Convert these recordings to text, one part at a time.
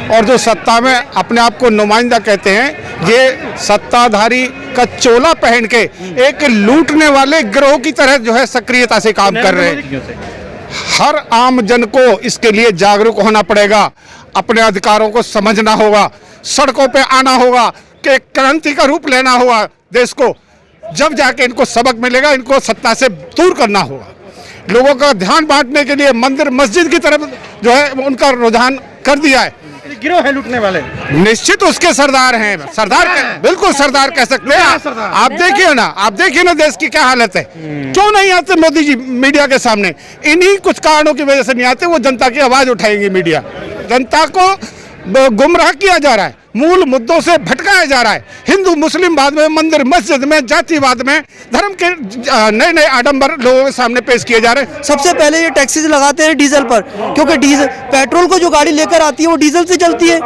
और जो सत्ता में अपने आप को नुमाइंदा कहते हैं, ये सत्ताधारी का चोला पहन के एक लूटने वाले गिरोह की तरह जो है सक्रियता से काम कर रहे हैं। हर आम जन को इसके लिए जागरूक होना पड़ेगा, अपने अधिकारों को समझना होगा, सड़कों पे आना होगा, कि क्रांति का रूप लेना होगा देश को। जब जाके इनको सबक मिलेगा, इनको सत्ता से दूर करना होगा। लोगों का ध्यान बांटने के लिए मंदिर मस्जिद की तरफ जो है उनका रुझान कर दिया है। गिरोह है लूटने वाले, निश्चित उसके सरदार हैं, सरदार बिल्कुल सरदार कह सकते हैं। आप देखिए ना देश की क्या हालत है। क्यों नहीं आते मोदी जी मीडिया के सामने? इन्हीं कुछ कारणों की वजह से नहीं आते। वो जनता की आवाज उठाएंगे मीडिया। जनता को गुमराह किया जा रहा है, मूल मुद्दों से भटकाया जा रहा है। हिंदू मुस्लिम बाद में, मंदिर मस्जिद में, जातिवाद में, धर्म के नए नए आडंबर लोगों के सामने पेश किए जा रहे हैं। सबसे पहले ये टैक्सेस लगाते हैं डीजल पर, क्योंकि डीजल पेट्रोल को जो गाड़ी लेकर आती है वो डीजल से चलती है।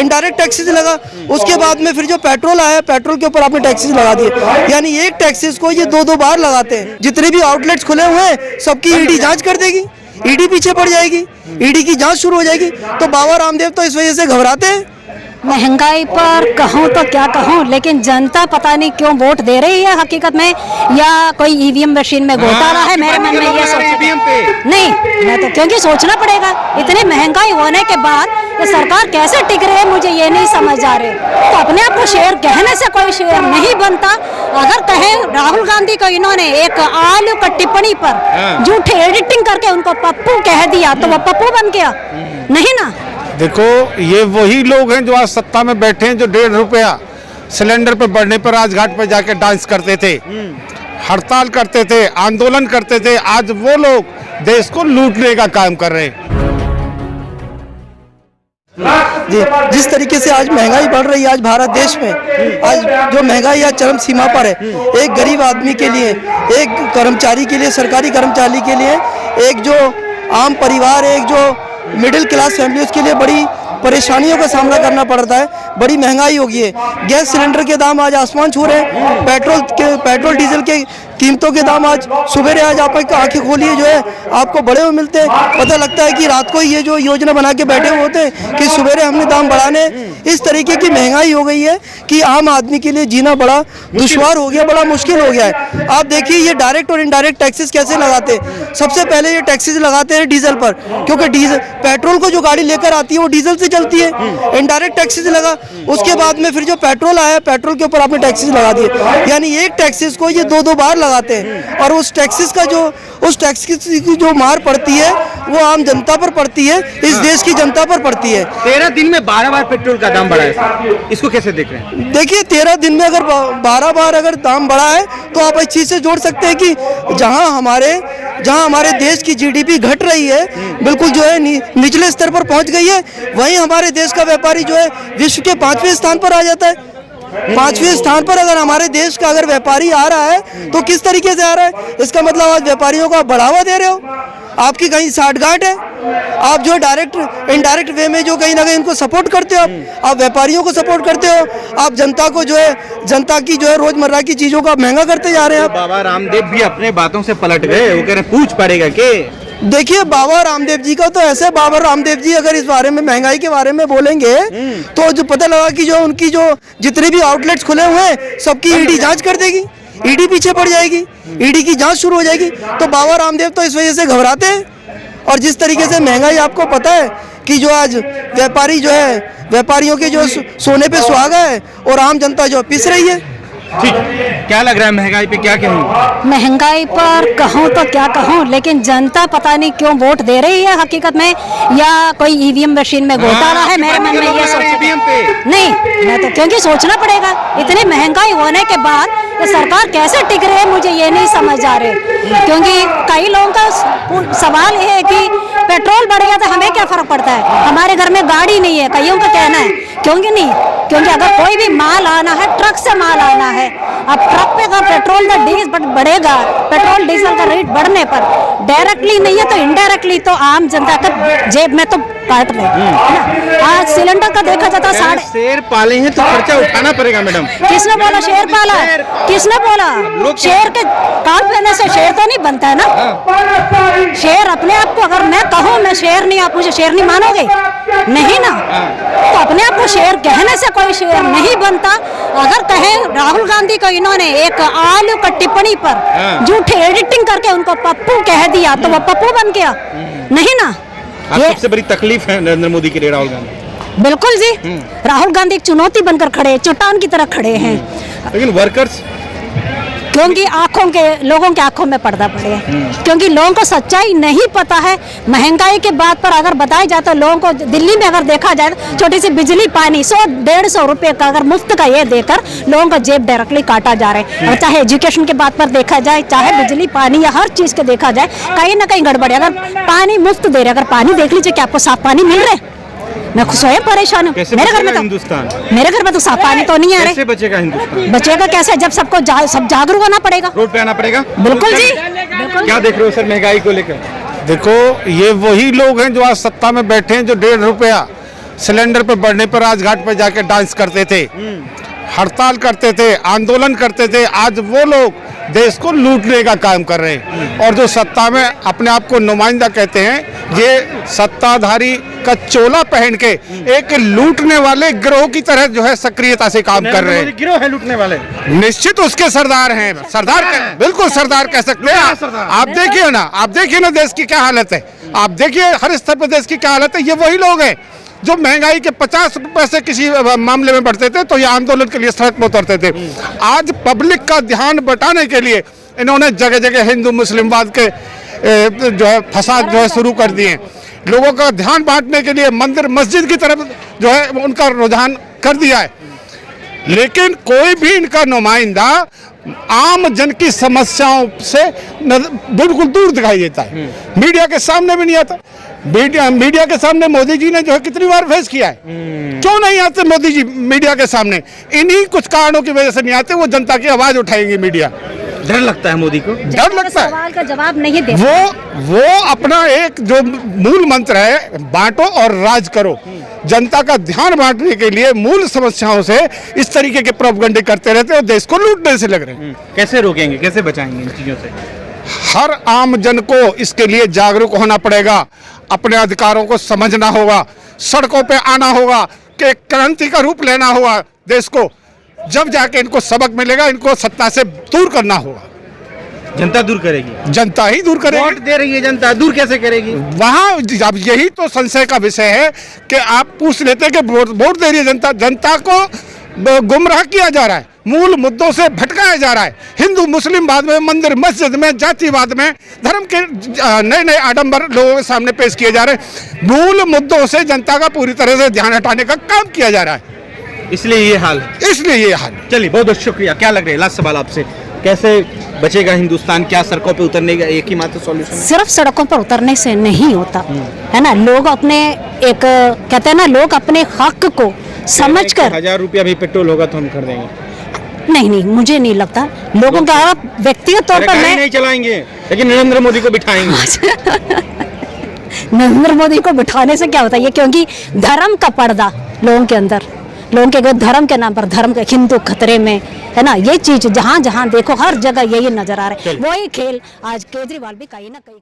इनडायरेक्ट टैक्सेस लगा, उसके बाद में फिर जो पेट्रोल आया, पेट्रोल के ऊपर आपने टैक्सेस लगा दिए। यानी एक टैक्सेस को ये दो बार लगाते हैं। जितने भी आउटलेट्स खुले हुए हैं सबकी ईडी जांच कर देगी, ईडी पीछे पड़ जाएगी, ईडी की जांच शुरू हो जाएगी। तो बाबा रामदेव तो इस वजह से घबराते हैं। महंगाई पर कहूँ तो क्या कहूँ, लेकिन जनता पता नहीं क्यों वोट दे रही है हकीकत में, या कोई ईवीएम मशीन में घोटाला है। मेरे मन में ये सोच नहीं, मैं तो क्योंकि सोचना पड़ेगा इतनी महंगाई होने के बाद ये सरकार कैसे टिक रही है, मुझे ये नहीं समझ आ रहे। तो अपने आप को शेर कहने से कोई शेर नहीं बनता। अगर कहें राहुल गांधी को इन्होंने एक आलू का टिप्पणी पर झूठी एडिटिंग करके उनको पप्पू कह दिया तो वो पप्पू बन गया? नहीं ना। देखो, ये वही लोग हैं जो आज सत्ता में बैठे हैं, जो 1.5 रुपया सिलेंडर पे बढ़ने पर राजघाट पे जाके डांस करते थे, हड़ताल करते थे, आंदोलन करते थे। आज वो लोग देश को लूटने का काम कर रहे हैं। जी, जिस तरीके से आज महंगाई बढ़ रही है आज भारत देश में, आज जो महंगाई आज चरम सीमा पर है, एक गरीब आदमी के लिए, एक कर्मचारी के लिए, सरकारी कर्मचारी के लिए, एक जो आम परिवार, एक जो मिडिल क्लास फैमिली, उसके लिए बड़ी परेशानियों का सामना करना पड़ता है। बड़ी महंगाई हो गई है। गैस सिलेंडर के दाम आज आसमान छू रहे हैं। पेट्रोल डीजल के कीमतों के दाम आज सुबह आज आप आंखें खोलिए जो है आपको बढ़े हुए मिलते हैं। पता लगता है कि रात को ये जो योजना बना के बैठे हुए होते हैं कि सुबह हमने दाम बढ़ाने। इस तरीके की महंगाई हो गई है कि आम आदमी के लिए जीना बड़ा दुश्वार हो गया, बड़ा मुश्किल हो गया है। आप देखिए ये डायरेक्ट और इनडायरेक्ट टैक्सेस कैसे लगाते हैं। सबसे पहले ये टैक्सेस लगाते हैं डीजल पर, क्योंकि डीजल पेट्रोल को जो गाड़ी लेकर आती है वो डीजल से चलती है। इनडायरेक्ट टैक्सेस लगा, उसके बाद में फिर जो पेट्रोल आया, पेट्रोल के ऊपर आपने टैक्सेस लगा दिए। यानी एक टैक्सेस को ये दो बार लगाते हैं। और उस टैक्सेस की जो मार पड़ती है वो आम जनता पर पड़ती है, इस देश की जनता पर पड़ती है। 13 दिन में 12 बार पेट्रोल का दाम बढ़ा है, इसको कैसे देख रहे हैं? देखिए 13 दिन में अगर 12 बार अगर दाम बढ़ा है तो आप इस चीज से जोड़ सकते हैं कि जहां हमारे देश की जीडीपी घट रही है, बिल्कुल जो है निचले स्तर पर पहुंच गई है, वहीं हमारे देश का व्यापारी जो है विश्व के 5वें स्थान पर आ जाता है। 5वें स्थान पर अगर हमारे देश का अगर व्यापारी आ रहा है तो किस तरीके से आ रहा है? इसका मतलब आज व्यापारियों को आप बढ़ावा दे रहे हो, आपकी कहीं साठगांठ है। आप जो डायरेक्ट इनडायरेक्ट वे में जो कहीं ना कहीं इनको सपोर्ट करते हो, आप व्यापारियों को सपोर्ट करते हो, आप जनता को जो है, जनता की जो है रोजमर्रा की चीजों को आप महंगा करते जा रहे हैं। बाबा रामदेव भी अपने बातों से पलट गए, वो कह रहे पूछ पड़ेगा के। देखिए बाबा रामदेव जी का तो ऐसे, बाबा रामदेव जी अगर इस बारे में महंगाई के बारे में बोलेंगे तो जो पता लगा कि जो उनकी जो जितने भी आउटलेट्स खुले हुए हैं सबकी ईडी जांच कर देगी, ईडी पीछे पड़ जाएगी, ईडी की जांच शुरू हो जाएगी। तो बाबा रामदेव तो इस वजह से घबराते हैं। और जिस तरीके से महंगाई आपको पता है कि जो आज व्यापारी जो है, व्यापारियों के जो सोने पे सुहागा है और आम जनता जो पिस रही है। ठीक, क्या लग रहा है महंगाई पे क्या कहूँ? महंगाई पर कहूँ तो क्या कहूँ, लेकिन जनता पता नहीं क्यों वोट दे रही है हकीकत में, या कोई ईवीएम मशीन में घोटाला है। मेरे मन में ये सोच नहीं, मैं तो क्योंकि सोचना पड़ेगा इतनी महंगाई होने के बाद ये सरकार कैसे टिक रही है, मुझे ये नहीं समझ आ रहे। क्योंकि कई लोगों का सवाल ये है कि पेट्रोल बढ़ गया तो हमें क्या फर्क पड़ता है, हमारे घर में गाड़ी नहीं है, कईयों का कहना है। क्योंकि नहीं, क्योंकि अगर कोई भी माल आना है, ट्रक से माल आना है, अब ट्रक पे का पेट्रोल का डीजल बढ़ेगा, पेट्रोल डीजल का रेट बढ़ने पर डायरेक्टली नहीं है तो इनडायरेक्टली तो आम जनता का जेब में तो काट रहे। आज सिलेंडर का देखा जाता है शेर पाले हैं तो खर्चा उठाना पड़ेगा। मैडम किसने बोला शेर पाला? किसने बोला? शेर के कान पहनने से शेर तो नहीं बनता है ना। शेर अपने आप को, अगर मैं कहूँ मैं शेर नहीं, आप मुझे शेर नहीं मानोगे? नहीं ना। तो अपने आप को शेर कहने से कोई शेर नहीं बनता। अगर कहे राहुल गांधी को इन्होंने एक आलू का टिप्पणी पर झूठी एडिटिंग करके उनको पप्पू कह दिया तो वो पप्पू बन गया नहीं ना। आप सबसे बड़ी तकलीफ है नरेंद्र मोदी के लिए राहुल गांधी? बिल्कुल जी, राहुल गांधी एक चुनौती बनकर खड़े, चट्टान की तरह खड़े हैं। लेकिन वर्कर्स, क्योंकि लोगों के आंखों में पर्दा पड़े है, क्योंकि लोगों को सच्चाई नहीं पता है। महंगाई के बात पर अगर बताया जाए तो लोगों को दिल्ली में अगर देखा जाए तो छोटी सी बिजली पानी 100-150 रुपए का अगर मुफ्त का ये देकर लोगों का जेब डायरेक्टली काटा जा रहा है। और चाहे एजुकेशन के बात पर देखा जाए, चाहे बिजली पानी या हर चीज के देखा जाए, कहीं ना कहीं गड़बड़ है। अगर पानी मुफ्त दे रहे, अगर पानी देख लीजिए कि आपको साफ पानी मिल रहा है, मैं स्वयं परेशान हूँ। मेरे घर में तो साफ पानी तो नहीं आ रहा। कैसे बचेगा हिंदुस्तान? बचेगा कैसे जब सबको सब जागरूक होना पड़ेगा, रोड पे आना पड़ेगा। बिल्कुल जी। क्या देख रहे हो सर महंगाई को लेकर? देखो, ये वही लोग हैं जो आज सत्ता में बैठे हैं, जो 1.5 रुपया सिलेंडर पे बढ़ने पर राजघाट पे जाके डांस करते थे, हड़ताल करते थे, आंदोलन करते थे। आज वो लोग देश को लूटने का काम कर रहे हैं। और जो सत्ता में अपने आप को नुमाइंदा कहते हैं, ये सत्ताधारी का चोला पहन के एक लूटने वाले गिरोह की तरह जो है सक्रियता से काम कर रहे हैं। गिरोह है लूटने वाले? निश्चित उसके सरदार हैं, बिल्कुल सरदार कह सकते हैं। आप देखिए ना, देश की क्या हालत है। आप देखिए हर स्तर पर देश की क्या हालत है। ये वही लोग हैं जो महंगाई के 50 रुपए से किसी मामले में बढ़ते थे तो ये आंदोलन के लिए सड़क पर उतरते थे। आज पब्लिक का ध्यान बटाने के लिए इन्होंने जगह जगह हिंदू मुस्लिमवाद के जो है फसाद जो है शुरू कर दिए। लोगों का ध्यान बांटने के लिए मंदिर मस्जिद की तरफ जो है उनका रुझान कर दिया है। लेकिन कोई भी इनका नुमाइंदा आम जन की समस्याओं से बिल्कुल दूर दिखाई देता है। मीडिया के सामने भी नहीं आता। मीडिया के सामने मोदी जी ने जो है कितनी बार फेस किया है। क्यों नहीं आते मोदी जी मीडिया के सामने? इन्हीं कुछ कारणों की वजह से नहीं आते। वो जनता की आवाज उठाएंगे मीडिया। डर लगता है मोदी को? डर लगता है, सवाल का जवाब नहीं दे। वो अपना एक जो मूल मंत्र है, बांटो और राज करो, जनता का ध्यान बांटने के लिए मूल समस्याओं से इस तरीके के प्रोपगंडे करते रहते हैं और देश को लूटने से लग रहे हैं। कैसे रोकेंगे, कैसे बचाएंगे इन चीजों से? हर आम जन को इसके लिए जागरूक होना पड़ेगा, अपने अधिकारों को समझना होगा, सड़कों पे आना होगा, कि क्रांति का रूप लेना होगा देश को। जब जाके इनको सबक मिलेगा, इनको सत्ता से दूर करना होगा। जनता दूर करेगी? जनता ही दूर करेगी। वोट दे रही है जनता, दूर कैसे करेगी? वहाँ अब यही तो संशय का विषय है कि आप पूछ लेते हैं कि वोट दे रही है जनता। जनता को गुमराह किया जा रहा है, मूल मुद्दों से भटकाया जा रहा है। हिंदू मुस्लिमवाद में, मंदिर मस्जिद में, जातिवाद में, धर्म के नए नए आडंबर लोगों के सामने पेश किए जा रहे हैं। मूल मुद्दों से जनता का पूरी तरह से ध्यान हटाने का काम किया जा रहा है। इसलिए ये हाल है। चलिए, बहुत बहुत शुक्रिया। क्या लग रहा है, लास्ट सवाल आपसे, कैसे बचेगा हिंदुस्तान? क्या सड़कों पे उतरने का एक ही मात्र सॉल्यूशन है? सिर्फ सड़कों पर उतरने से नहीं होता है ना। लोग अपने एक कहते हैं ना, लोग अपने हक को समझकर 1000 रुपया भी पेट्रोल होगा तो हम कर देंगे। नहीं, मुझे नहीं लगता। लोगों का व्यक्तिगत तौर पर मैं नहीं चलाएंगे, लेकिन नरेंद्र मोदी को बिठाएंगे। नरेंद्र मोदी को बिठाने से क्या होता है? ये क्योंकि धर्म का पर्दा लोगों के अंदर, लोगों के धर्म के नाम पर धर्म के हिंदू खतरे में है ना। ये चीज जहां जहां देखो हर जगह यही नजर आ रहा है। वही खेल आज केजरीवाल भी कहीं ना कहीं